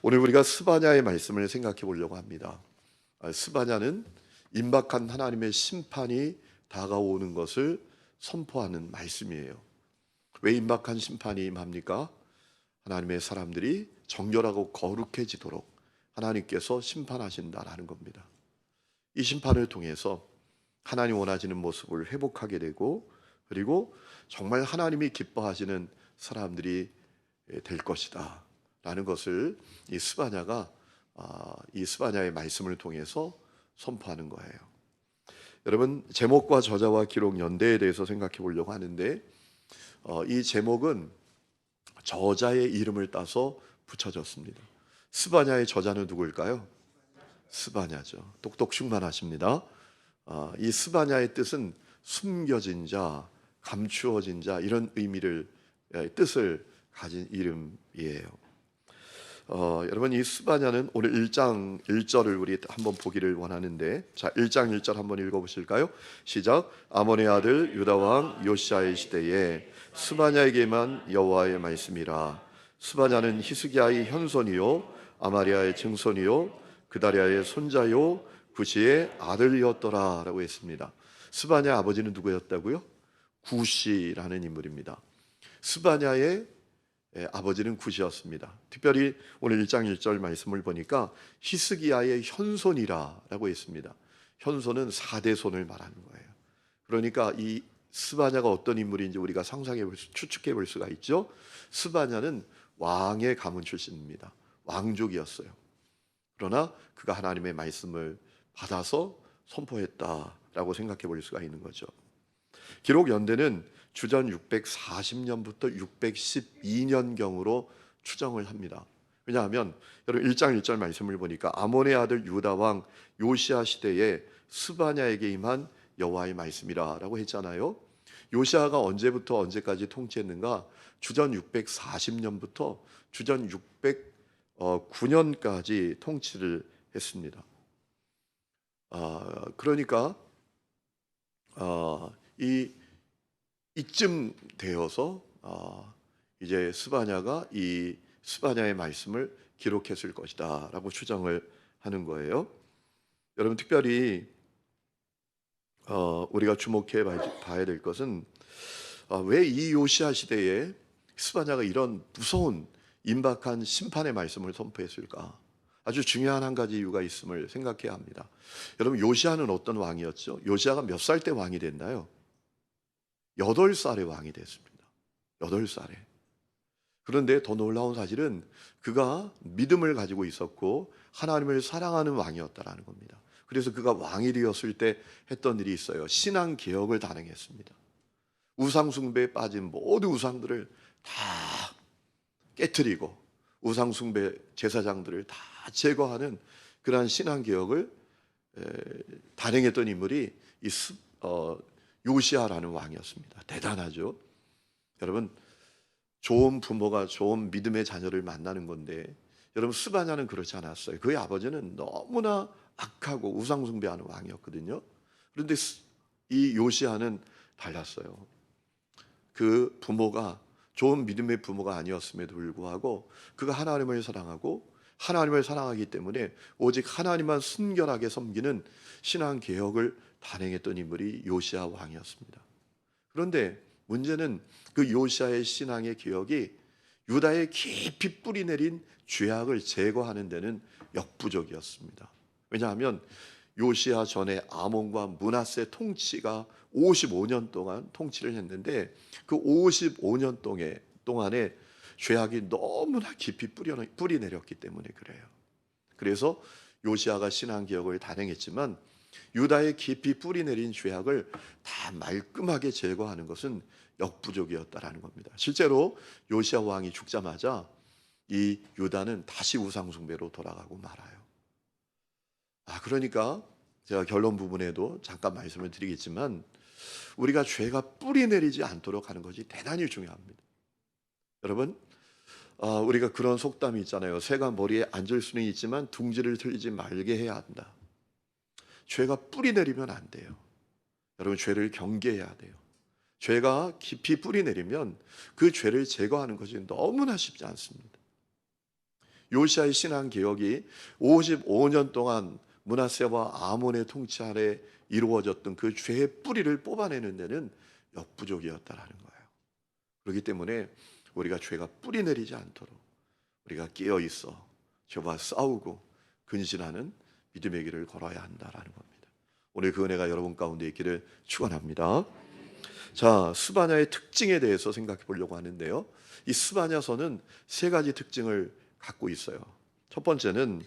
오늘 우리가 스바냐의 말씀을 생각해 보려고 합니다. 스바냐는 임박한 하나님의 심판이 다가오는 것을 선포하는 말씀이에요. 왜 임박한 심판이 임합니까? 하나님의 사람들이 정결하고 거룩해지도록 하나님께서 심판하신다라는 겁니다. 이 심판을 통해서 하나님 원하시는 모습을 회복하게 되고, 그리고 정말 하나님이 기뻐하시는 사람들이 될 것이다 라는 것을 이 스바냐의 말씀을 통해서 선포하는 거예요. 여러분, 제목과 저자와 기록 연대에 대해서 생각해 보려고 하는데, 이 제목은 저자의 이름을 따서 붙여졌습니다. 스바냐의 저자는 누구일까요? 스바냐죠. 똑똑 충만하십니다. 이 스바냐의 뜻은 숨겨진 자, 감추어진 자, 이런 뜻을 가진 이름이에요. 여러분, 이 스바냐는 오늘 1장 1절을 우리 한번 보기를 원하는데, 자, 1장 1절 한번 읽어보실까요? 시작. 아몬의 아들 유다 왕 요시아의 시대에 스바냐에게만 여호와의 말씀이라. 스바냐는 히스기야의 현손이요 아마리아의 증손이요 그다리아의 손자요 구시의 아들이었더라 라고 했습니다. 스바냐 아버지는 누구였다고요? 구시라는 인물입니다. 스바냐의 아버지는 구시였습니다. 특별히 오늘 1장 1절 말씀을 보니까 히스기야의 현손이라고 했습니다. 현손은 4대 손을 말하는 거예요. 그러니까 이 스바냐가 어떤 인물인지 우리가 추측해 볼 수가 있죠. 스바냐는 왕의 가문 출신입니다. 왕족이었어요. 그러나 그가 하나님의 말씀을 받아서 선포했다라고 생각해 볼 수가 있는 거죠. 기록 연대는 주전 640년부터 612년경으로 추정을 합니다. 왜냐하면 여러분 1장 1절 말씀을 보니까 아몬의 아들 유다 왕 요시아 시대에 스바냐에게 임한 여호와의 말씀이라고 했잖아요. 요시아가 언제부터 언제까지 통치했는가? 주전 640년부터 주전 609년까지 통치를 했습니다. 그러니까 이쯤 되어서 이제 스바냐의 말씀을 기록했을 것이다라고 추정을 하는 거예요. 여러분, 특별히 우리가 주목해 봐야 될 것은 왜 이 요시아 시대에 스바냐가 이런 무서운 임박한 심판의 말씀을 선포했을까? 아주 중요한 한 가지 이유가 있음을 생각해야 합니다. 여러분, 요시아는 어떤 왕이었죠? 요시아가 몇 살 때 왕이 됐나요? 8살에 왕이 됐습니다. 8살에. 그런데 더 놀라운 사실은 그가 믿음을 가지고 있었고 하나님을 사랑하는 왕이었다라는 겁니다. 그래서 그가 왕이 되었을 때 했던 일이 있어요. 신앙 개혁을 단행했습니다. 우상 숭배에 빠진 모든 우상들을 다 깨트리고 우상 숭배 제사장들을 다 제거하는 그러한 신앙 개혁을 단행했던 인물이 요시아라는 왕이었습니다. 대단하죠. 여러분, 좋은 부모가 좋은 믿음의 자녀를 만나는 건데, 여러분, 스바냐는 그렇지 않았어요. 그의 아버지는 너무나 악하고 우상 숭배하는 왕이었거든요. 그런데 이 요시아는 달랐어요. 그 부모가 좋은 믿음의 부모가 아니었음에도 불구하고 그가 하나님을 사랑하고 하나님을 사랑하기 때문에 오직 하나님만 순결하게 섬기는 신앙 개혁을 단행했던 인물이 요시아 왕이었습니다. 그런데 문제는 그 요시아의 신앙의 개혁이 유다에 깊이 뿌리 내린 죄악을 제거하는 데는 역부족이었습니다. 왜냐하면 요시아 전에 아몬과 므낫세 통치가 55년 동안 통치를 했는데 그 55년 동안에 죄악이 너무나 깊이 뿌리 내렸기 때문에 그래요. 그래서 요시아가 신앙개혁을 단행했지만 유다에 깊이 뿌리 내린 죄악을 다 말끔하게 제거하는 것은 역부족이었다라는 겁니다. 실제로 요시아 왕이 죽자마자 이 유다는 다시 우상 숭배로 돌아가고 말아요. 그러니까 제가 결론 부분에도 잠깐 말씀을 드리겠지만 우리가 죄가 뿌리 내리지 않도록 하는 것이 대단히 중요합니다. 여러분, 우리가 그런 속담이 있잖아요. 새가 머리에 앉을 수는 있지만 둥지를 틀지 말게 해야 한다. 죄가 뿌리 내리면 안 돼요. 여러분, 죄를 경계해야 돼요. 죄가 깊이 뿌리 내리면 그 죄를 제거하는 것이 너무나 쉽지 않습니다. 요시아의 신앙 개혁이 55년 동안 므낫세와 아몬의 통치 아래 이루어졌던 그 죄의 뿌리를 뽑아내는 데는 역부족이었다라는 거예요. 그렇기 때문에 우리가 죄가 뿌리 내리지 않도록 우리가 깨어 있어 죄와 싸우고 근신하는 믿음의 길을 걸어야 한다라는 겁니다. 오늘 그 은혜가 여러분 가운데 있기를 축원합니다. 자, 스바냐의 특징에 대해서 생각해 보려고 하는데요. 이 스바냐서는 세 가지 특징을 갖고 있어요. 첫 번째는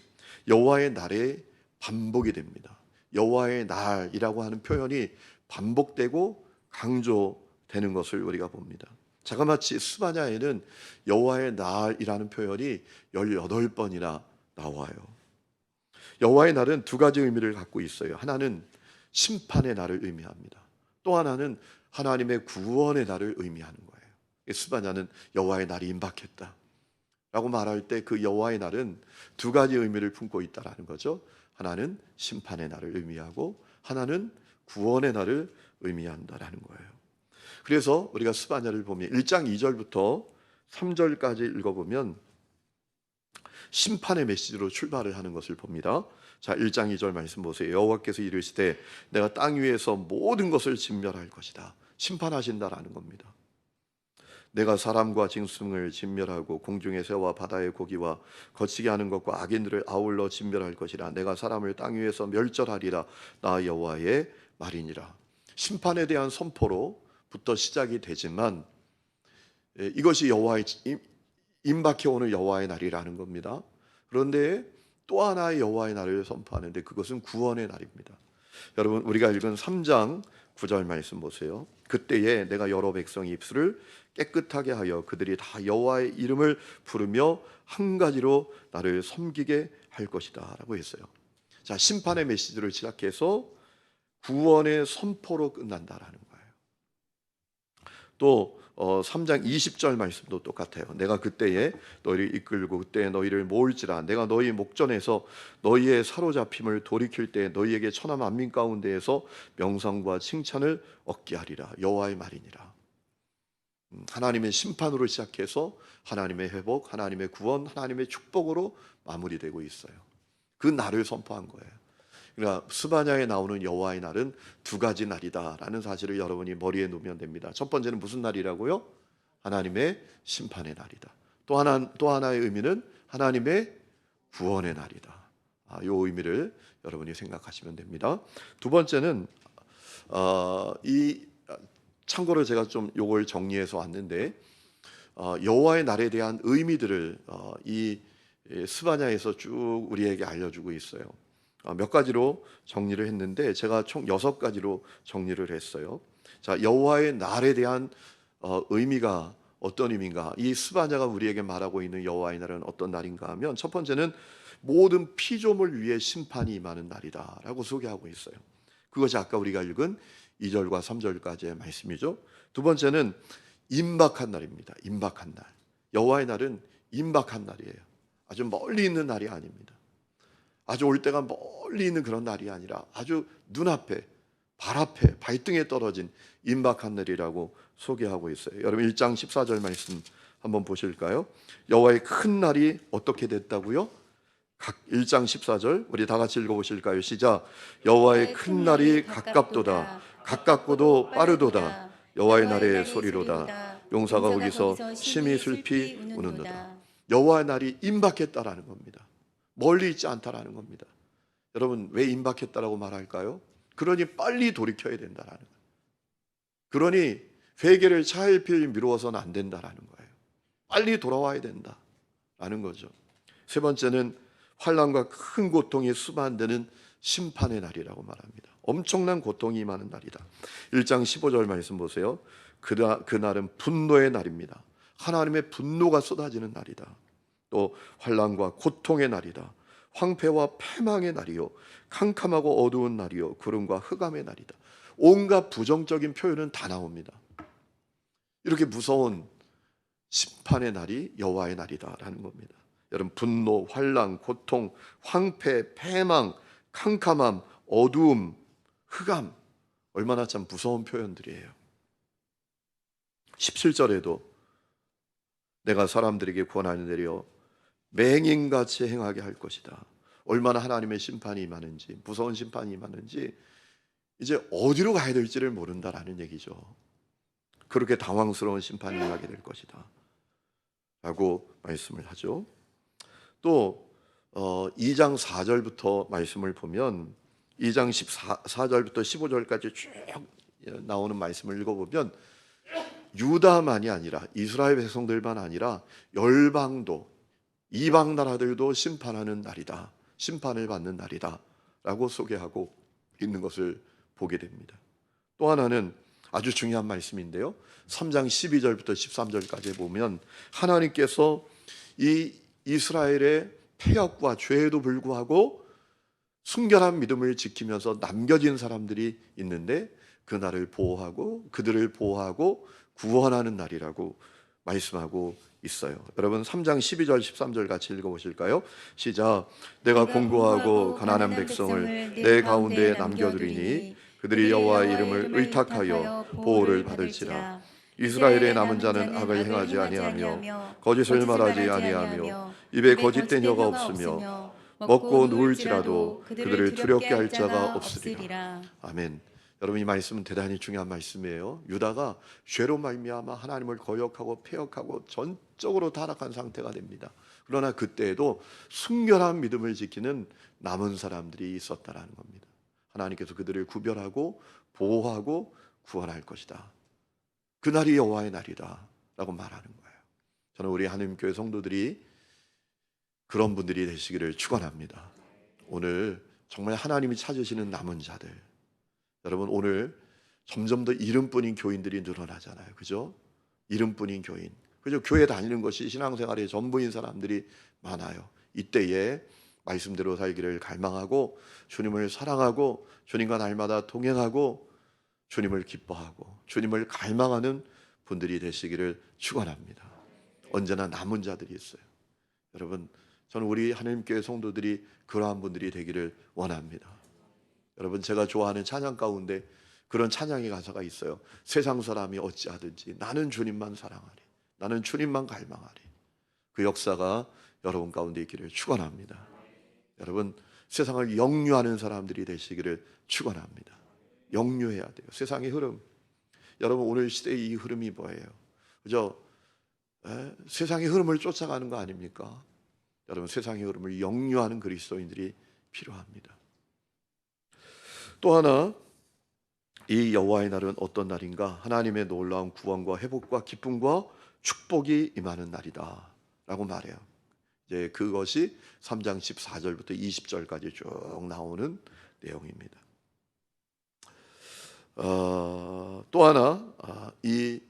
여호와의 날에 반복이 됩니다. 여호와의 날이라고 하는 표현이 반복되고 강조되는 것을 우리가 봅니다. 자그마치 스바냐에는 여호와의 날이라는 표현이 18번이나 나와요. 여호와의 날은 두 가지 의미를 갖고 있어요. 하나는 심판의 날을 의미합니다. 또 하나는 하나님의 구원의 날을 의미하는 거예요. 스바냐는 여호와의 날이 임박했다 라고 말할 때 그 여호와의 날은 두 가지 의미를 품고 있다라는 거죠. 하나는 심판의 날을 의미하고 하나는 구원의 날을 의미한다라는 거예요. 그래서 우리가 스바냐를 보면 1장 2절부터 3절까지 읽어보면 심판의 메시지로 출발을 하는 것을 봅니다. 자, 1장 2절 말씀 보세요. 여호와께서 이르시되 내가 땅 위에서 모든 것을 진멸할 것이다. 심판하신다라는 겁니다. 내가 사람과 짐승을 진멸하고 공중의 새와 바다의 고기와 거치게 하는 것과 악인들을 아울러 진멸할 것이라. 내가 사람을 땅 위에서 멸절하리라. 나 여호와의 말이니라. 심판에 대한 선포로부터 시작이 되지만 이것이 여호와의 임박해 오는 여호와의 날이라는 겁니다. 그런데 또 하나의 여호와의 날을 선포하는데 그것은 구원의 날입니다. 여러분, 우리가 읽은 3장 9절 말씀 보세요. 그때에 내가 여러 백성의 입술을 깨끗하게 하여 그들이 다 여호와의 이름을 부르며 한 가지로 나를 섬기게 할 것이다 라고 했어요. 자, 심판의 메시지를 시작해서 구원의 선포로 끝난다라는 거예요. 또 3장 20절 말씀도 똑같아요. 내가 그때에 너희를 이끌고 그때에 너희를 모을지라. 내가 너희 목전에서 너희의 사로잡힘을 돌이킬 때 너희에게 천하 만민 가운데에서 명성과 칭찬을 얻게 하리라. 여호와의 말이니라. 하나님의 심판으로 시작해서 하나님의 회복, 하나님의 구원, 하나님의 축복으로 마무리되고 있어요. 그 날을 선포한 거예요. 그러니까 스바냐에 나오는 여호와의 날은 두 가지 날이다라는 사실을 여러분이 머리에 놓으면 됩니다. 첫 번째는 무슨 날이라고요? 하나님의 심판의 날이다. 또 하나의 의미는 하나님의 구원의 날이다. 이 의미를 여러분이 생각하시면 됩니다. 두 번째는 참고로 제가 좀 요걸 정리해서 왔는데 여호와의 날에 대한 의미들을 이 스바냐에서 쭉 우리에게 알려주고 있어요. 몇 가지로 정리를 했는데 제가 총 6가지로 정리를 했어요. 자, 여호와의 날에 대한 의미가 어떤 의미인가? 이 스바냐가 우리에게 말하고 있는 여호와의 날은 어떤 날인가 하면 첫 번째는 모든 피조물 위에 심판이 임하는 날이다라고 소개하고 있어요. 그것이 아까 우리가 읽은 2절과 3절까지의 말씀이죠. 두 번째는 임박한 날입니다. 임박한 날. 여호와의 날은 임박한 날이에요. 아주 멀리 있는 날이 아닙니다. 아주 올 때가 멀리 있는 그런 날이 아니라 아주 눈앞에, 발 앞에, 발등에 떨어진 임박한 날이라고 소개하고 있어요. 여러분 1장 14절 말씀 한번 보실까요? 여호와의 큰 날이 어떻게 됐다고요? 1장 14절 우리 다 같이 읽어보실까요? 시작. 여호와의 큰 날이 가깝도다. 가깝고도 빠르도다. 여호와의 날의 소리로다. 용사가 거기서 심히 슬피 우는도다. 여호와의 날이 임박했다라는 겁니다. 멀리 있지 않다라는 겁니다. 여러분, 왜 임박했다라고 말할까요? 그러니 빨리 돌이켜야 된다라는 거예요. 그러니 회개를 차일피일 미루어서는 안 된다라는 거예요. 빨리 돌아와야 된다라는 거죠. 세 번째는 환난과 큰 고통이 수반되는 심판의 날이라고 말합니다. 엄청난 고통이 임하는 날이다. 1장 15절 말씀 보세요. 그날은 분노의 날입니다. 하나님의 분노가 쏟아지는 날이다. 또 환난과 고통의 날이다. 황폐와 패망의 날이요, 캄캄하고 어두운 날이요, 구름과 흑암의 날이다. 온갖 부정적인 표현은 다 나옵니다. 이렇게 무서운 심판의 날이 여호와의 날이다라는 겁니다. 여러분, 분노, 환난, 고통, 황폐, 패망, 캄캄함, 어두움, 흑암, 얼마나 참 무서운 표현들이에요. 17절에도 내가 사람들에게 권한을 내려 맹인같이 행하게 할 것이다. 얼마나 하나님의 심판이 임하는지, 무서운 심판이 임하는지 이제 어디로 가야 될지를 모른다라는 얘기죠. 그렇게 당황스러운 심판이 임하게 될 것이다 라고 말씀을 하죠. 또 2장 4절부터 말씀을 보면 2장 14절부터 15절까지 쭉 나오는 말씀을 읽어보면 유다만이 아니라 이스라엘 백성들만 아니라 열방도, 이방 나라들도 심판하는 날이다, 심판을 받는 날이다 라고 소개하고 있는 것을 보게 됩니다. 또 하나는 아주 중요한 말씀인데요, 3장 12절부터 13절까지 보면 하나님께서 이 이스라엘의 패역과 죄에도 불구하고 순결한 믿음을 지키면서 남겨진 사람들이 있는데 그들을 보호하고 구원하는 날이라고 말씀하고 있어요. 여러분 3장 12절 13절 같이 읽어보실까요? 시작. 내가 공고하고 가난한 백성을 내 가운데에 남겨두리니 그들이 여호와의 이름을 의탁하여 보호를 받을지라. 이스라엘의 남은 자는 악을 행하지 아니하며 거짓을 말하지 아니하며 입에 거짓된 혀가 없으며 먹고 누울지라도 그들을 두렵게 할 자가 없으리라. 아멘. 여러분, 이 말씀은 대단히 중요한 말씀이에요. 유다가 죄로 말미암아 하나님을 거역하고 패역하고 전적으로 타락한 상태가 됩니다. 그러나 그때에도 순결한 믿음을 지키는 남은 사람들이 있었다라는 겁니다. 하나님께서 그들을 구별하고 보호하고 구원할 것이다. 그날이 여호와의 날이다 라고 말하는 거예요. 저는 우리 하나님교회 성도들이 그런 분들이 되시기를 축원합니다. 오늘 정말 하나님이 찾으시는 남은 자들, 여러분 오늘 점점 더 이름뿐인 교인들이 늘어나잖아요. 그죠? 이름뿐인 교인, 그죠? 교회 다니는 것이 신앙생활의 전부인 사람들이 많아요. 이때에 말씀대로 살기를 갈망하고 주님을 사랑하고 주님과 날마다 동행하고 주님을 기뻐하고 주님을 갈망하는 분들이 되시기를 축원합니다. 언제나 남은 자들이 있어요. 여러분, 저는 우리 하나님교회 성도들이 그러한 분들이 되기를 원합니다. 여러분, 제가 좋아하는 찬양 가운데 그런 찬양의 가사가 있어요. 세상 사람이 어찌하든지 나는 주님만 사랑하리, 나는 주님만 갈망하리. 그 역사가 여러분 가운데 있기를 축원합니다. 여러분, 세상을 역류하는 사람들이 되시기를 축원합니다. 역류해야 돼요. 세상의 흐름. 여러분, 오늘 시대의 이 흐름이 뭐예요? 그죠? 세상의 흐름을 쫓아가는 거 아닙니까? 여러분, 세상의 흐름을 역류하는 그리스도인들이 필요합니다. 또 하나, 이 여호와의 날은 어떤 날인가? 하나님의 놀라운 구원과 회복과 기쁨과 축복이 임하는 날이다 라고 말해요. 이제 그것이 3장 14절부터 20절까지 쭉 나오는 내용입니다. 또 하나, 이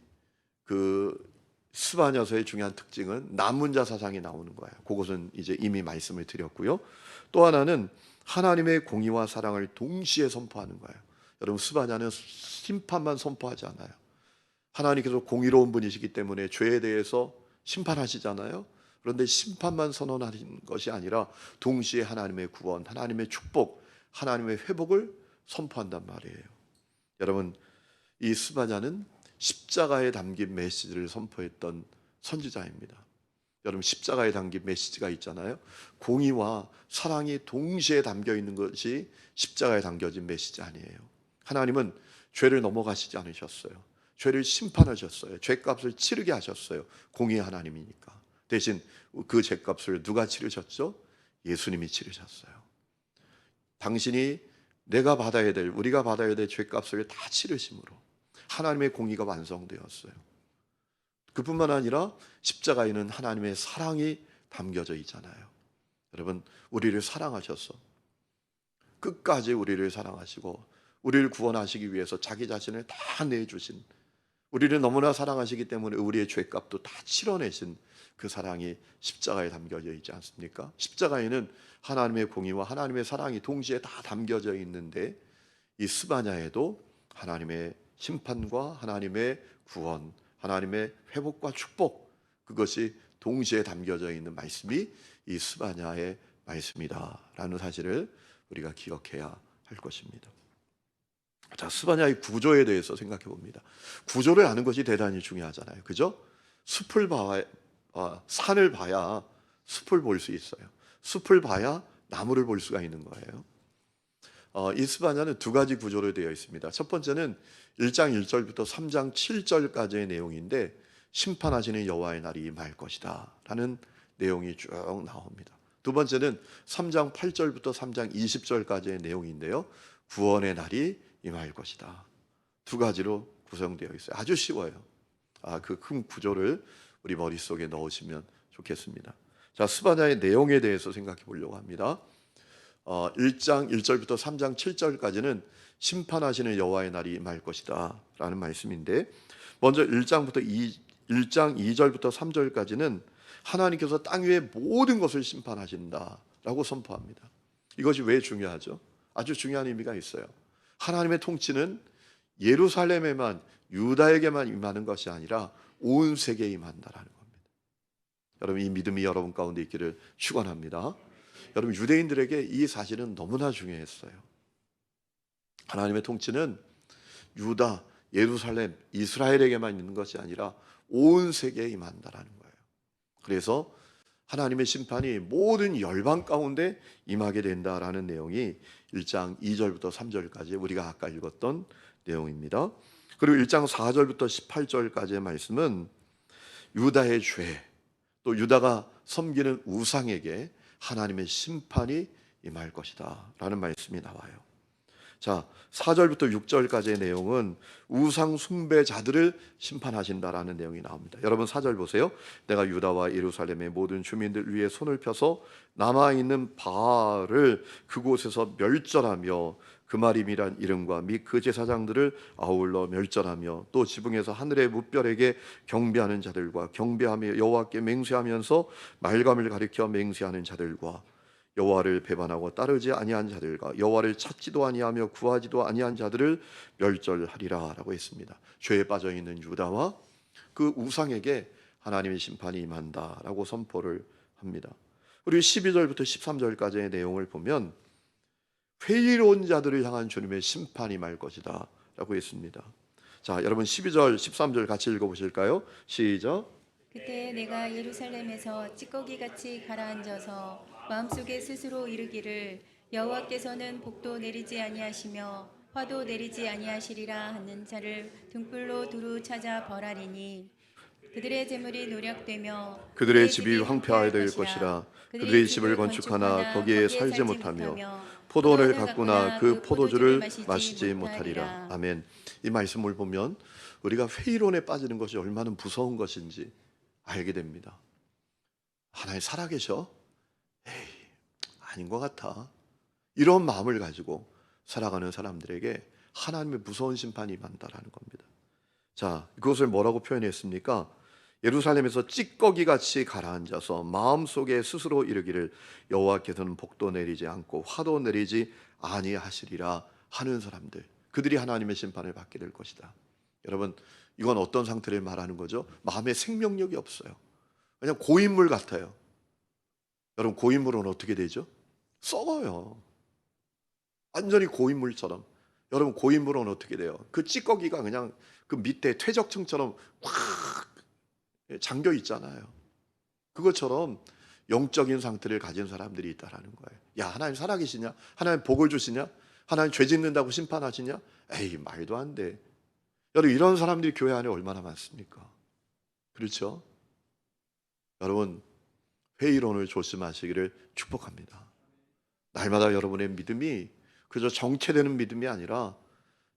스바냐서의 중요한 특징은 남은 자 사상이 나오는 거예요. 그것은 이제 이미 말씀을 드렸고요. 또 하나는 하나님의 공의와 사랑을 동시에 선포하는 거예요. 여러분, 스바냐는 심판만 선포하지 않아요. 하나님께서 공의로운 분이시기 때문에 죄에 대해서 심판하시잖아요. 그런데 심판만 선언하는 것이 아니라 동시에 하나님의 구원, 하나님의 축복, 하나님의 회복을 선포한단 말이에요. 여러분, 이 스바냐는 십자가에 담긴 메시지를 선포했던 선지자입니다. 여러분, 십자가에 담긴 메시지가 있잖아요. 공의와 사랑이 동시에 담겨 있는 것이 십자가에 담겨진 메시지 아니에요. 하나님은 죄를 넘어가시지 않으셨어요. 죄를 심판하셨어요. 죄값을 치르게 하셨어요. 공의의 하나님이니까. 대신 그 죄값을 누가 치르셨죠? 예수님이 치르셨어요. 당신이 우리가 받아야 될 죄값을 다 치르심으로 하나님의 공의가 완성되었어요. 그뿐만 아니라 십자가에는 하나님의 사랑이 담겨져 있잖아요. 여러분, 우리를 사랑하셔서 끝까지 우리를 사랑하시고 우리를 구원하시기 위해서 자기 자신을 다 내주신, 우리를 너무나 사랑하시기 때문에 우리의 죄값도 다 치러내신 그 사랑이 십자가에 담겨져 있지 않습니까? 십자가에는 하나님의 공의와 하나님의 사랑이 동시에 다 담겨져 있는데, 이 스바냐에도 하나님의 심판과 하나님의 구원, 하나님의 회복과 축복, 그것이 동시에 담겨져 있는 말씀이 이 스바냐의 말씀이다라는 사실을 우리가 기억해야 할 것입니다. 자, 스바냐의 구조에 대해서 생각해 봅니다. 구조를 아는 것이 대단히 중요하잖아요. 그죠? 산을 봐야 숲을 볼 수 있어요. 숲을 봐야 나무를 볼 수가 있는 거예요. 이 스바냐는 두 가지 구조로 되어 있습니다. 첫 번째는 1장 1절부터 3장 7절까지의 내용인데 심판하시는 여호와의 날이 임할 것이다 라는 내용이 쭉 나옵니다. 두 번째는 3장 8절부터 3장 20절까지의 내용인데요. 구원의 날이 임할 것이다. 두 가지로 구성되어 있어요. 아주 쉬워요. 그 큰 구조를 우리 머릿속에 넣으시면 좋겠습니다. 자, 스바냐의 내용에 대해서 생각해 보려고 합니다. 1장 1절부터 3장 7절까지는 심판하시는 여호와의 날이 임할 것이다 라는 말씀인데, 먼저 1장 2절부터 3절까지는 하나님께서 땅 위의 모든 것을 심판하신다 라고 선포합니다. 이것이 왜 중요하죠? 아주 중요한 의미가 있어요. 하나님의 통치는 예루살렘에만, 유다에게만 임하는 것이 아니라 온 세계에 임한다라는 겁니다. 여러분, 이 믿음이 여러분 가운데 있기를 축원합니다. 여러분, 유대인들에게 이 사실은 너무나 중요했어요. 하나님의 통치는 유다, 예루살렘, 이스라엘에게만 있는 것이 아니라 온 세계에 임한다라는 거예요. 그래서 하나님의 심판이 모든 열방 가운데 임하게 된다라는 내용이 1장 2절부터 3절까지 우리가 아까 읽었던 내용입니다. 그리고 1장 4절부터 18절까지의 말씀은 유다의 죄, 또 유다가 섬기는 우상에게 하나님의 심판이 임할 것이다 라는 말씀이 나와요. 자, 4절부터 6절까지의 내용은 우상 숭배자들을 심판하신다라는 내용이 나옵니다. 여러분, 4절 보세요. 내가 유다와 예루살렘의 모든 주민들 위에 손을 펴서 남아있는 바알을 그곳에서 멸절하며 그마림이란 이름과 및 그 제사장들을 아울러 멸절하며 또 지붕에서 하늘의 무별에게 경배하는 자들과 경배하며 여호와께 맹세하면서 말감을 가리켜 맹세하는 자들과 여호와를 배반하고 따르지 아니한 자들과 여호와를 찾지도 아니하며 구하지도 아니한 자들을 멸절하리라 라고 했습니다. 죄에 빠져 있는 유다와 그 우상에게 하나님의 심판이 임한다 라고 선포를 합니다. 그리고 12절부터 13절까지의 내용을 보면 회의로운 자들을 향한 주님의 심판이 임할 것이다 라고 했습니다. 자, 여러분 12절 13절 같이 읽어보실까요? 시작. 그때 내가 예루살렘에서 찌꺼기같이 가라앉아서 마음속에 스스로 이르기를 여호와께서는 복도 내리지 아니하시며 화도 내리지 아니하시리라 하는 자를 등불로 두루 찾아 벌하리니 그들의 재물이 노략되며 그들의 집이 황폐하게 될 것이라. 그들의 집을 건축하나 거기에 살지 못하며 포도를 가꾸나 그 포도주를 마시지 못하리라. 아멘. 이 말씀을 보면 우리가 회의론에 빠지는 것이 얼마나 무서운 것인지 알게 됩니다. 하나님 살아계셔? 에이, 아닌 것 같아. 이런 마음을 가지고 살아가는 사람들에게 하나님의 무서운 심판이 임한다라는 겁니다. 자, 그것을 뭐라고 표현했습니까? 예루살렘에서 찌꺼기같이 가라앉아서 마음속에 스스로 이르기를 여호와께서는 복도 내리지 않고 화도 내리지 아니하시리라 하는 사람들, 그들이 하나님의 심판을 받게 될 것이다. 여러분, 이건 어떤 상태를 말하는 거죠? 마음에 생명력이 없어요. 그냥 고인물 같아요. 여러분, 고인물은 어떻게 되죠? 썩어요. 완전히 고인물처럼. 여러분, 고인물은 어떻게 돼요? 그 찌꺼기가 그냥 그 밑에 퇴적층처럼 확 잠겨 있잖아요. 그것처럼 영적인 상태를 가진 사람들이 있다라는 거예요. 야, 하나님 살아계시냐? 하나님 복을 주시냐? 하나님 죄 짓는다고 심판하시냐? 에이, 말도 안 돼. 여러분, 이런 사람들이 교회 안에 얼마나 많습니까? 그렇죠? 여러분, 회의론을 조심하시기를 축복합니다. 날마다 여러분의 믿음이 그저 정체되는 믿음이 아니라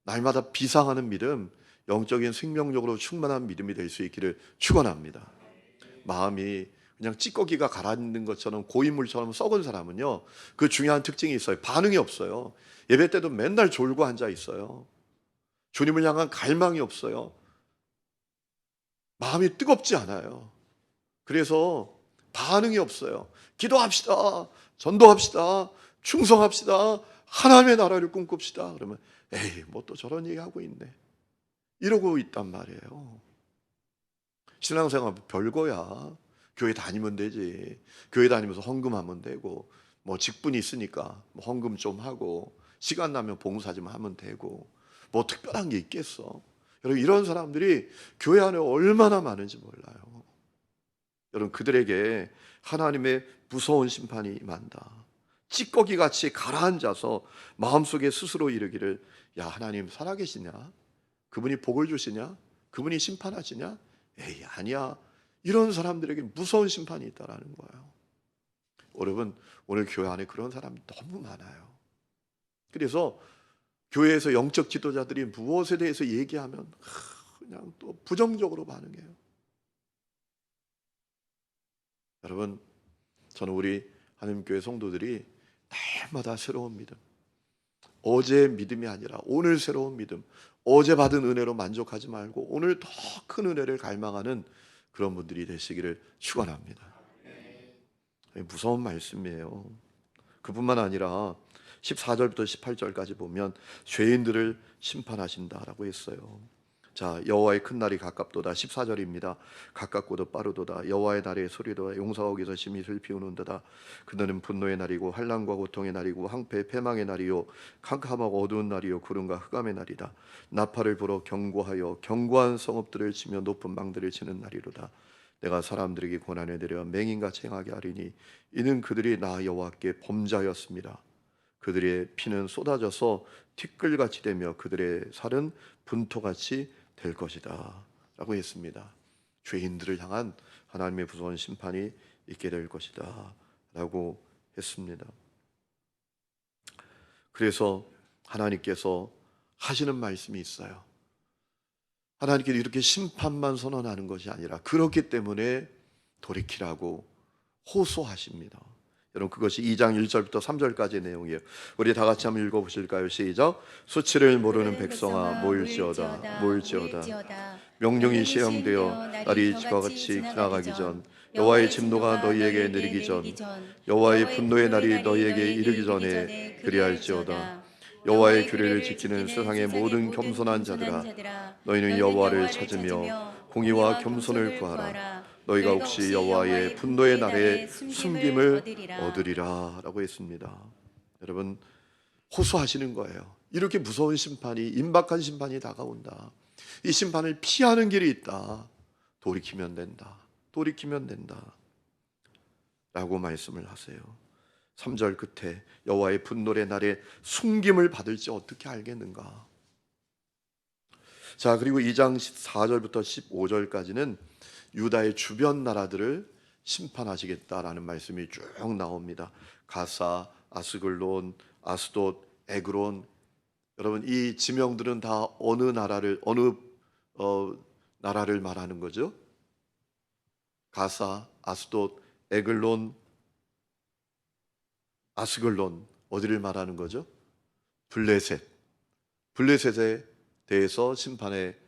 날마다 비상하는 믿음, 영적인 생명력으로 충만한 믿음이 될 수 있기를 축원합니다. 마음이 그냥 찌꺼기가 가라앉는 것처럼 고인물처럼 썩은 사람은요, 그 중요한 특징이 있어요. 반응이 없어요. 예배 때도 맨날 졸고 앉아 있어요. 주님을 향한 갈망이 없어요. 마음이 뜨겁지 않아요. 그래서 반응이 없어요. 기도합시다. 전도합시다. 충성합시다. 하나님의 나라를 꿈꿉시다. 그러면 에이, 뭐 또 저런 얘기하고 있네. 이러고 있단 말이에요. 신앙생활 별거야. 교회 다니면 되지. 교회 다니면서 헌금하면 되고, 뭐 직분이 있으니까 뭐 헌금 좀 하고, 시간 나면 봉사 좀 하면 되고, 뭐 특별한 게 있겠어. 여러분, 이런 사람들이 교회 안에 얼마나 많은지 몰라요. 여러분, 그들에게 하나님의 무서운 심판이 임한다. 찌꺼기 같이 가라앉아서 마음속에 스스로 이르기를, 야, 하나님 살아계시냐? 그분이 복을 주시냐? 그분이 심판하시냐? 에이, 아니야. 이런 사람들에게 무서운 심판이 있다라는 거예요. 여러분, 오늘 교회 안에 그런 사람이 너무 많아요. 그래서 교회에서 영적 지도자들이 무엇에 대해서 얘기하면 그냥 또 부정적으로 반응해요. 여러분, 저는 우리 하나님교회 성도들이 날마다 새로운 믿음, 어제 믿음이 아니라 오늘 새로운 믿음, 어제 받은 은혜로 만족하지 말고 오늘 더 큰 은혜를 갈망하는 그런 분들이 되시기를 축원합니다. 무서운 말씀이에요. 그뿐만 아니라 14절부터 18절까지 보면 죄인들을 심판하신다라고 했어요. 자, 여호와의 큰 날이 가깝도다. 14절입니다. 가깝고도 빠르도다. 여호와의 날의 소리도다. 용사가 거기서 심히 슬피우는도다. 그들은 분노의 날이고 환난과 고통의 날이고 황폐 패망의 날이요 캄캄하고 어두운 날이요 구름과 흑암의 날이다. 나팔을 불어 경고하여 견고한 성읍들을 치며 높은 망들을 치는 날이로다. 내가 사람들에게 고난을 내려 맹인같이 행하게 하리니 이는 그들이 나 여호와께 범죄하였습니다. 그들의 피는 쏟아져서 티끌같이 되며 그들의 살은 분토같이 될 것이다 라고 했습니다. 죄인들을 향한 하나님의 무서운 심판이 있게 될 것이다 라고 했습니다. 그래서 하나님께서 하시는 말씀이 있어요. 하나님께서 이렇게 심판만 선언하는 것이 아니라 그렇기 때문에 돌이키라고 호소하십니다. 여러분, 그것이 2장 1절부터 3절까지의 내용이에요. 우리 다 같이 한번 읽어보실까요? 시작. 수치를 모르는 백성아 모일지어다. 명령이 시행되어 날이 이와 같이 지나가기 전 여호와의 진노가 너희에게 내리기 전 여호와의 분노의 날이 너희에게 이르기 전에 그리할지어다. 여호와의 규례를 지키는 세상의 모든 겸손한 자들아, 너희는 여호와를 찾으며 공의와 겸손을 구하라. 너희가 혹시 여호와의 분노의 날에 숨김을 얻으리라 라고 했습니다. 여러분, 호소하시는 거예요. 이렇게 무서운 심판이, 임박한 심판이 다가온다. 이 심판을 피하는 길이 있다. 돌이키면 된다. 돌이키면 된다 라고 말씀을 하세요. 3절 끝에 여호와의 분노의 날에 숨김을 받을지 어떻게 알겠는가. 자, 그리고 2장 14절부터 15절까지는 유다의 주변 나라들을 심판하시겠다라는 말씀이 쭉 나옵니다. 가사, 아스글론, 아스돗, 에그론. 여러분, 이 지명들은 다 어느 나라를 말하는 거죠? 가사, 아스돗, 에글론, 아스글론, 어디를 말하는 거죠? 블레셋. 블레셋에 대해서 심판의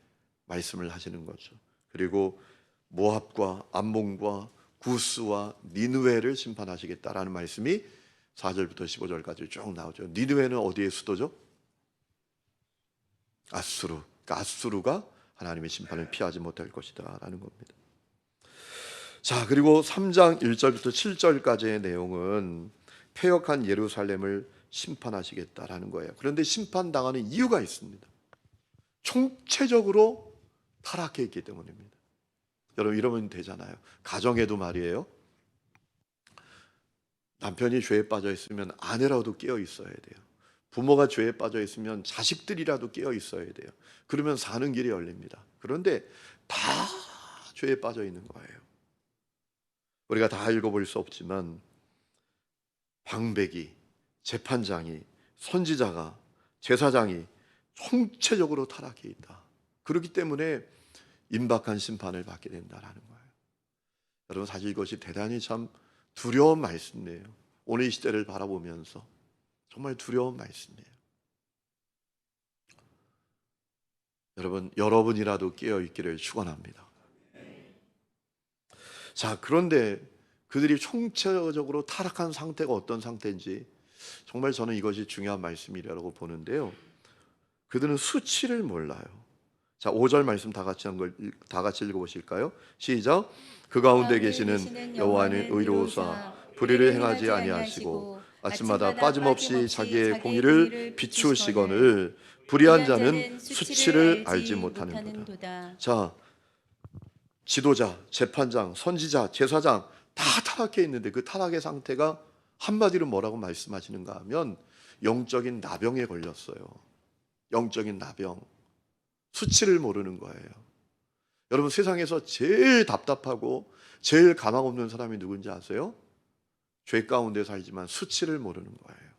말씀을 하시는 거죠. 그리고 모압과 암몬과 구스와 니느웨를 심판하시겠다라는 말씀이 4절부터 15절까지 쭉 나오죠. 니느웨는 어디의 수도죠? 아수르. 그러니까 아수르가 하나님의 심판을 피하지 못할 것이다 라는 겁니다. 자, 그리고 3장 1절부터 7절까지의 내용은 폐역한 예루살렘을 심판하시겠다라는 거예요. 그런데 심판당하는 이유가 있습니다. 총체적으로 타락해 있기 때문입니다. 여러분, 이러면 되잖아요. 가정에도 말이에요. 남편이 죄에 빠져 있으면 아내라도 깨어 있어야 돼요. 부모가 죄에 빠져 있으면 자식들이라도 깨어 있어야 돼요. 그러면 사는 길이 열립니다. 그런데 다 죄에 빠져 있는 거예요. 우리가 다 읽어볼 수 없지만 방백이, 재판장이, 선지자가, 제사장이 총체적으로 타락해 있다. 그렇기 때문에 임박한 심판을 받게 된다라는 거예요. 여러분, 사실 이것이 대단히 참 두려운 말씀이에요. 오늘 이 시대를 바라보면서 정말 두려운 말씀이에요. 여러분, 여러분이라도 깨어 있기를 축원합니다. 자, 그런데 그들이 총체적으로 타락한 상태가 어떤 상태인지 정말 저는 이것이 중요한 말씀이라고 보는데요. 그들은 수치를 몰라요. 자, 5절 말씀 다 같이 읽어보실까요? 시작. 그 가운데 계시는 여호와는 의로우사 불의를 행하지 아니하시고 아침마다 빠짐없이 자기의 공의를 비추시거늘 불의한 자는 수치를 알지 못하는도다. 자, 지도자, 재판장, 선지자, 제사장 다 타락해 있는데 그 타락의 상태가 한마디로 뭐라고 말씀하시는가 하면 영적인 나병에 걸렸어요. 영적인 나병. 수치를 모르는 거예요. 여러분, 세상에서 제일 답답하고 제일 가망 없는 사람이 누군지 아세요? 죄 가운데 살지만 수치를 모르는 거예요.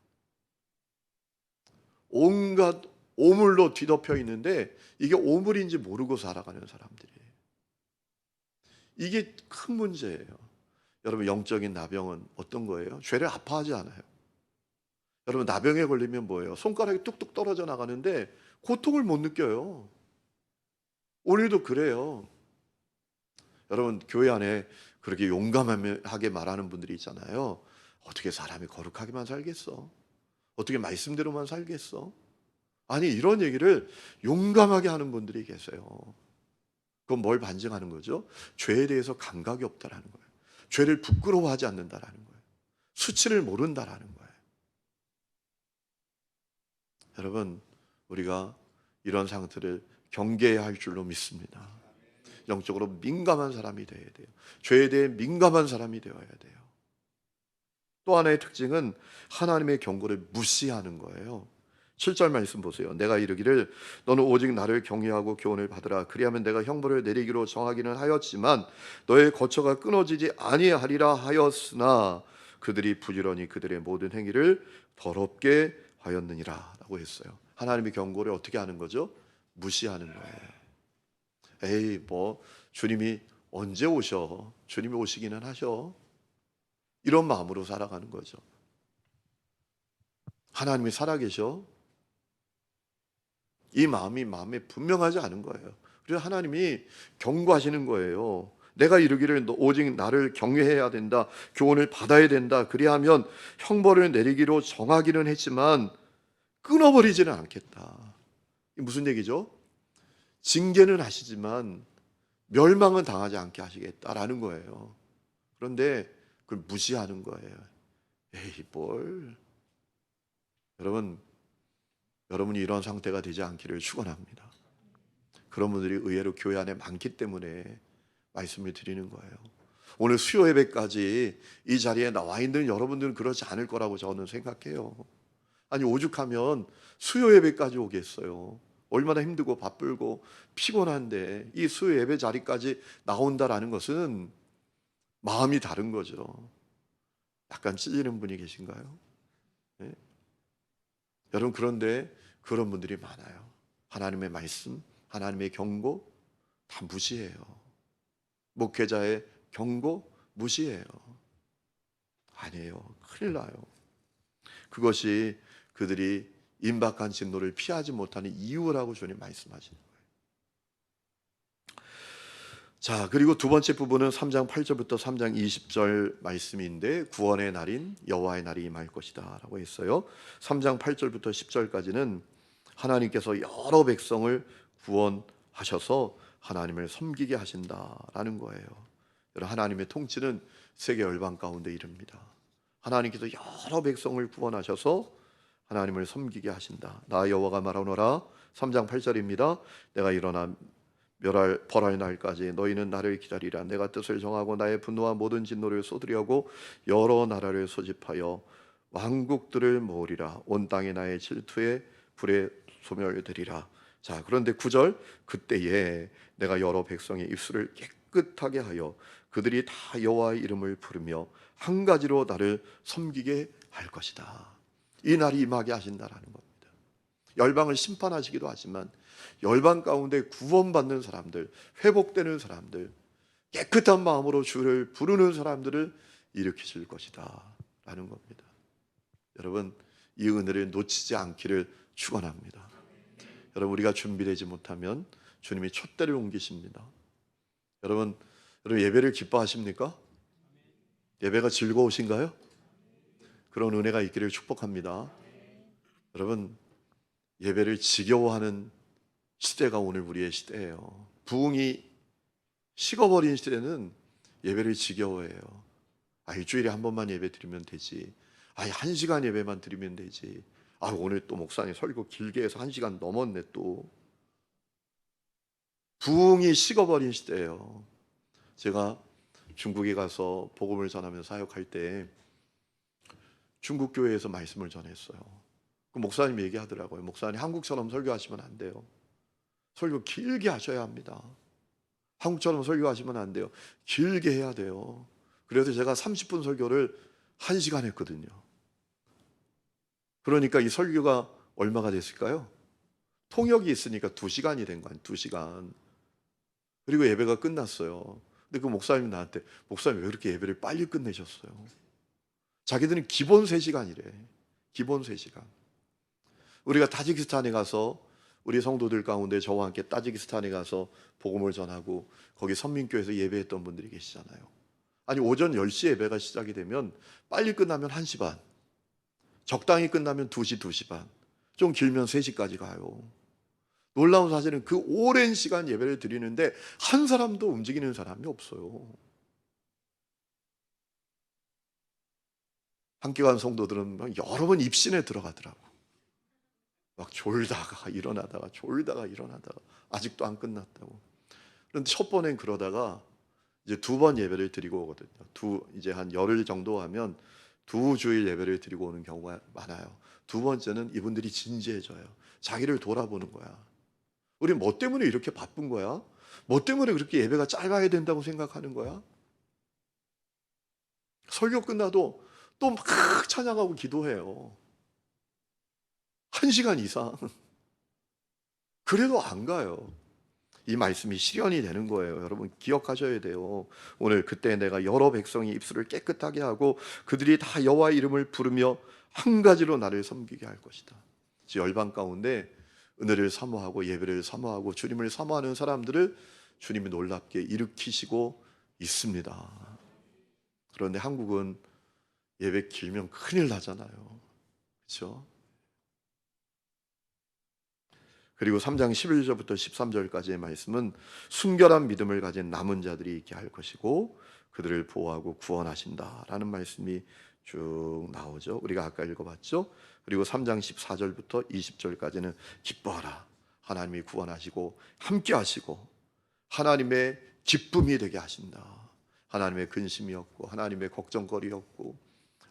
온갖 오물로 뒤덮여 있는데 이게 오물인지 모르고 살아가는 사람들이에요. 이게 큰 문제예요. 여러분, 영적인 나병은 어떤 거예요? 죄를 아파하지 않아요. 여러분, 나병에 걸리면 뭐예요? 손가락이 뚝뚝 떨어져 나가는데 고통을 못 느껴요. 오늘도 그래요. 여러분, 교회 안에 그렇게 용감하게 말하는 분들이 있잖아요. 어떻게 사람이 거룩하게만 살겠어? 어떻게 말씀대로만 살겠어? 아니, 이런 얘기를 용감하게 하는 분들이 계세요. 그건 뭘 반증하는 거죠? 죄에 대해서 감각이 없다라는 거예요. 죄를 부끄러워하지 않는다라는 거예요. 수치를 모른다라는 거예요. 여러분, 우리가 이런 상태를 경계해야 할 줄로 믿습니다. 영적으로 민감한 사람이 되어야 돼요. 죄에 대해 민감한 사람이 되어야 돼요. 또 하나의 특징은 하나님의 경고를 무시하는 거예요. 7절 말씀 보세요. 내가 이르기를 너는 오직 나를 경외하고 교훈을 받으라. 그리하면 내가 형벌을 내리기로 정하기는 하였지만 너의 거처가 끊어지지 아니하리라 하였으나 그들이 부지런히 그들의 모든 행위를 더럽게 하였느니라 라고 했어요. 하나님의 경고를 어떻게 하는 거죠? 무시하는 거예요. 에이, 뭐 주님이 언제 오셔? 주님이 오시기는 하셔. 이런 마음으로 살아가는 거죠. 하나님이 살아계셔. 이 마음이 마음에 분명하지 않은 거예요. 그래서 하나님이 경고하시는 거예요. 내가 이르기를 오직 나를 경외해야 된다. 교훈을 받아야 된다. 그리하면 형벌을 내리기로 정하기는 했지만 끊어버리지는 않겠다. 이게 무슨 얘기죠? 징계는 하시지만 멸망은 당하지 않게 하시겠다라는 거예요. 그런데 그걸 무시하는 거예요. 에이, 뭘. 여러분이 이런 상태가 되지 않기를 축원합니다. 그런 분들이 의외로 교회 안에 많기 때문에 말씀을 드리는 거예요. 오늘 수요 예배까지 이 자리에 나와 있는 여러분들은 그렇지 않을 거라고 저는 생각해요. 아니, 오죽하면 수요 예배까지 오겠어요. 얼마나 힘들고 바쁘고 피곤한데 이 수요 예배 자리까지 나온다라는 것은 마음이 다른 거죠. 약간 찔리는 분이 계신가요? 네? 여러분, 그런데 그런 분들이 많아요. 하나님의 말씀, 하나님의 경고 다 무시해요. 목회자의 경고 무시해요. 아니에요. 큰일 나요. 그것이 그들이 임박한 진노를 피하지 못하는 이유라고 주님 말씀하시는 거예요. 자, 그리고 두 번째 부분은 3장 8절부터 3장 20절 말씀인데 구원의 날인 여호와의 날이 임할 것이다 라고 했어요. 3장 8절부터 10절까지는 하나님께서 여러 백성을 구원하셔서 하나님을 섬기게 하신다라는 거예요. 하나님의 통치는 세계 열방 가운데 이릅니다. 하나님께서 여러 백성을 구원하셔서 하나님을 섬기게 하신다. 나 여호와가 말하노라. 3장 8절입니다. 내가 일어나 벌할 날까지 너희는 나를 기다리라. 내가 뜻을 정하고 나의 분노와 모든 진노를 쏟으려고 여러 나라를 소집하여 왕국들을 모으리라. 온 땅에 나의 질투에 불에 소멸되리라. 자, 그런데 9절 그때에 내가 여러 백성의 입술을 깨끗하게 하여 그들이 다 여호와의 이름을 부르며 한 가지로 나를 섬기게 할 것이다. 이 날이 임하게 하신다라는 겁니다. 열방을 심판하시기도 하지만 열방 가운데 구원받는 사람들, 회복되는 사람들, 깨끗한 마음으로 주를 부르는 사람들을 일으키실 것이다 라는 겁니다. 여러분, 이 은혜를 놓치지 않기를 축원합니다. 여러분, 우리가 준비되지 못하면 주님이 촛대를 옮기십니다. 여러분 예배를 기뻐하십니까? 예배가 즐거우신가요? 그런 은혜가 있기를 축복합니다. 여러분, 예배를 지겨워하는 시대가 오늘 우리의 시대예요. 부흥이 식어버린 시대는 예배를 지겨워해요. 일주일에 한 번만 예배 드리면 되지. 1시간 예배만 드리면 되지. 오늘 또 목사님 설교 길게 해서 1시간 넘었네 또. 부흥이 식어버린 시대예요. 제가 중국에 가서 복음을 전하면서 사역할 때 중국 교회에서 말씀을 전했어요. 그 목사님 얘기하더라고요. 목사님 한국처럼 설교하시면 안 돼요. 설교 길게 하셔야 합니다. 한국처럼 설교하시면 안 돼요. 길게 해야 돼요. 그래서 제가 30분 설교를 1시간 했거든요. 그러니까 이 설교가 얼마가 됐을까요? 통역이 있으니까 2시간이 된 거예요. 2시간. 그리고 예배가 끝났어요. 근데 그 목사님이 나한테 목사님 왜 그렇게 예배를 빨리 끝내셨어요? 자기들은 기본 3시간이래. 기본 3시간. 우리가 타지키스탄에 가서 우리 성도들 가운데 저와 함께 타지키스탄에 가서 복음을 전하고 거기 선민교회에서 예배했던 분들이 계시잖아요. 오전 10시 예배가 시작이 되면 빨리 끝나면 1시 반, 적당히 끝나면 2시, 2시 반, 좀 길면 3시까지 가요. 놀라운 사실은 그 오랜 시간 예배를 드리는데 한 사람도 움직이는 사람이 없어요. 함께 간 성도들은 막 여러 번 입신에 들어가더라고. 막 졸다가 일어나다가 졸다가 일어나다가 아직도 안 끝났다고. 그런데 첫 번엔 그러다가 이제 2번 예배를 드리고 오거든요. 이제 한 열흘 정도 하면 2주일 예배를 드리고 오는 경우가 많아요. 2번째는 이분들이 진지해져요. 자기를 돌아보는 거야. 우리 뭐 때문에 이렇게 바쁜 거야? 뭐 때문에 그렇게 예배가 짧아야 된다고 생각하는 거야? 설교 끝나도 또 막 찬양하고 기도해요. 1시간 이상. 그래도 안 가요. 이 말씀이 실현이 되는 거예요. 여러분 기억하셔야 돼요. 오늘 그때 내가 여러 백성이 입술을 깨끗하게 하고 그들이 다 여호와의 이름을 부르며 한 가지로 나를 섬기게 할 것이다. 열방 가운데 은혜를 사모하고 예배를 사모하고 주님을 사모하는 사람들을 주님이 놀랍게 일으키시고 있습니다. 그런데 한국은 예배 길면 큰일 나잖아요. 그렇죠? 그리고 3장 11절부터 13절까지의 말씀은 순결한 믿음을 가진 남은 자들이 있게 할 것이고 그들을 보호하고 구원하신다라는 말씀이 쭉 나오죠. 우리가 아까 읽어봤죠. 그리고 3장 14절부터 20절까지는 기뻐하라. 하나님이 구원하시고 함께 하시고 하나님의 기쁨이 되게 하신다. 하나님의 근심이었고 하나님의 걱정거리였고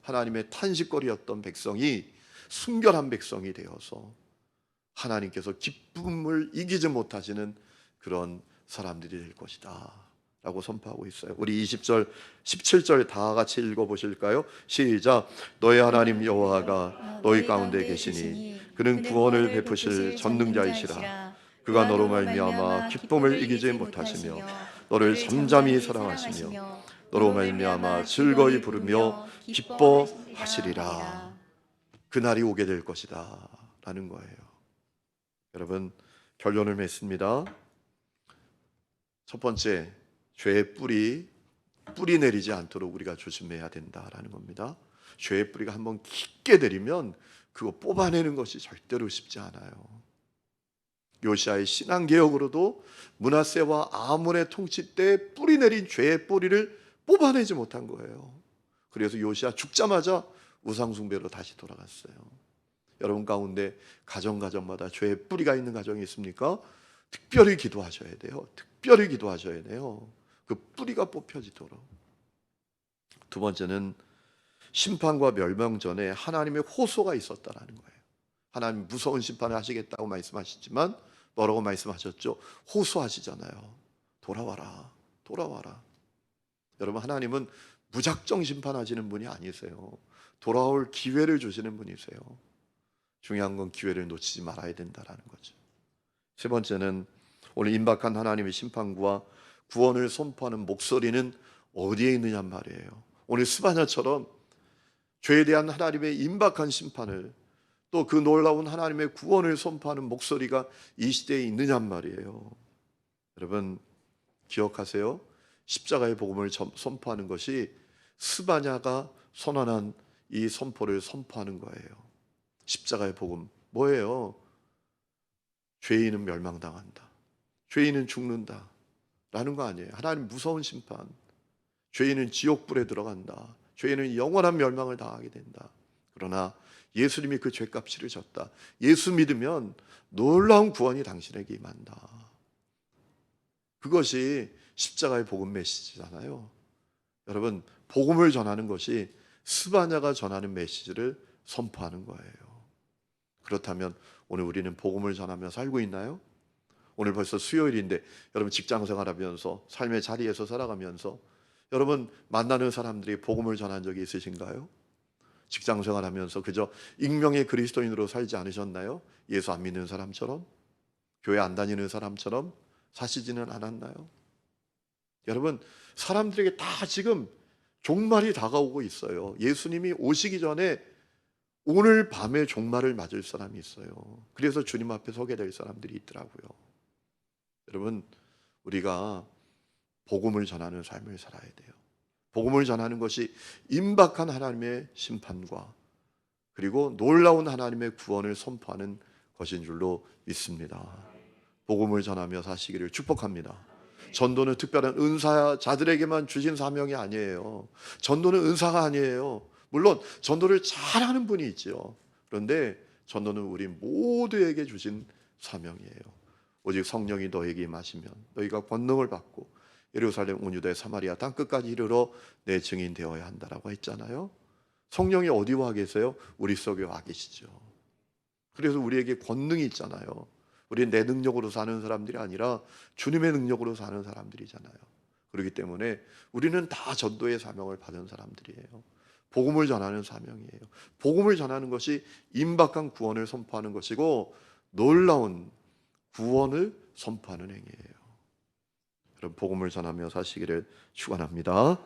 하나님의 탄식거리였던 백성이 순결한 백성이 되어서 하나님께서 기쁨을 이기지 못하시는 그런 사람들이 될 것이다 라고 선포하고 있어요. 우리 20절, 17절 다 같이 읽어보실까요? 시작. 너희 하나님 여호와가 너희 가운데 계시니 그는 구원을 베푸실 전능자이시라. 그가 너로 말미암아 기쁨을 이기지 못하시며 너를 잠잠히 사랑하시며 너로 말미암아 즐거이 부르며 기뻐하시리라. 그날이 오게 될 것이다 라는 거예요. 여러분 결론을 맺습니다. 첫 번째, 죄의 뿌리 내리지 않도록 우리가 조심해야 된다라는 겁니다. 죄의 뿌리가 한번 깊게 내리면 그거 뽑아내는 것이 절대로 쉽지 않아요. 요시아의 신앙개혁으로도 므낫세와 아몬의 통치 때 뿌리 내린 죄의 뿌리를 뽑아내지 못한 거예요. 그래서 요시아 죽자마자 우상숭배로 다시 돌아갔어요. 여러분 가운데 가정마다 죄의 뿌리가 있는 가정이 있습니까? 특별히 기도하셔야 돼요. 특별히 기도하셔야 돼요. 그 뿌리가 뽑혀지도록. 두 번째는 심판과 멸망 전에 하나님의 호소가 있었다라는 거예요. 하나님 무서운 심판을 하시겠다고 말씀하시지만 뭐라고 말씀하셨죠? 호소하시잖아요. 돌아와라, 돌아와라. 여러분 하나님은 무작정 심판하시는 분이 아니세요. 돌아올 기회를 주시는 분이세요. 중요한 건 기회를 놓치지 말아야 된다라는 거죠. 세 번째는 오늘 임박한 하나님의 심판과 구원을 선포하는 목소리는 어디에 있느냐 말이에요. 오늘 스바냐처럼 죄에 대한 하나님의 임박한 심판을 또 그 놀라운 하나님의 구원을 선포하는 목소리가 이 시대에 있느냐 말이에요. 여러분 기억하세요. 십자가의 복음을 선포하는 것이 스바냐가 선언한 이 선포를 선포하는 거예요. 십자가의 복음 뭐예요? 죄인은 멸망당한다. 죄인은 죽는다. 라는 거 아니에요. 하나님 무서운 심판. 죄인은 지옥불에 들어간다. 죄인은 영원한 멸망을 당하게 된다. 그러나 예수님이 그 죄값 치르셨다. 예수 믿으면 놀라운 구원이 당신에게 임한다. 그것이 십자가의 복음 메시지잖아요. 여러분, 복음을 전하는 것이 스바냐가 전하는 메시지를 선포하는 거예요. 그렇다면 오늘 우리는 복음을 전하며 살고 있나요? 오늘 벌써 수요일인데 여러분 직장 생활하면서 삶의 자리에서 살아가면서 여러분 만나는 사람들이 복음을 전한 적이 있으신가요? 직장 생활하면서 그저 익명의 그리스도인으로 살지 않으셨나요? 예수 안 믿는 사람처럼, 교회 안 다니는 사람처럼 사시지는 않았나요? 여러분, 사람들에게 다 지금 종말이 다가오고 있어요. 예수님이 오시기 전에 오늘 밤에 종말을 맞을 사람이 있어요. 그래서 주님 앞에 서게 될 사람들이 있더라고요. 여러분, 우리가 복음을 전하는 삶을 살아야 돼요. 복음을 전하는 것이 임박한 하나님의 심판과 그리고 놀라운 하나님의 구원을 선포하는 것인 줄로 믿습니다. 복음을 전하며 사시기를 축복합니다. 전도는 특별한 은사자들에게만 주신 사명이 아니에요. 전도는 은사가 아니에요. 물론 전도를 잘하는 분이 있죠. 그런데 전도는 우리 모두에게 주신 사명이에요. 오직 성령이 너에게 임하시면 너희가 권능을 받고 예루살렘 온 유대 사마리아 땅끝까지 이르러 내 증인 되어야 한다라고 했잖아요. 성령이 어디 와 계세요? 우리 속에 와 계시죠. 그래서 우리에게 권능이 있잖아요. 우리는 내 능력으로 사는 사람들이 아니라 주님의 능력으로 사는 사람들이잖아요. 그렇기 때문에 우리는 다 전도의 사명을 받은 사람들이에요. 복음을 전하는 사명이에요. 복음을 전하는 것이 임박한 구원을 선포하는 것이고 놀라운 구원을 선포하는 행위예요. 여러분 복음을 전하며 사시기를 축원합니다.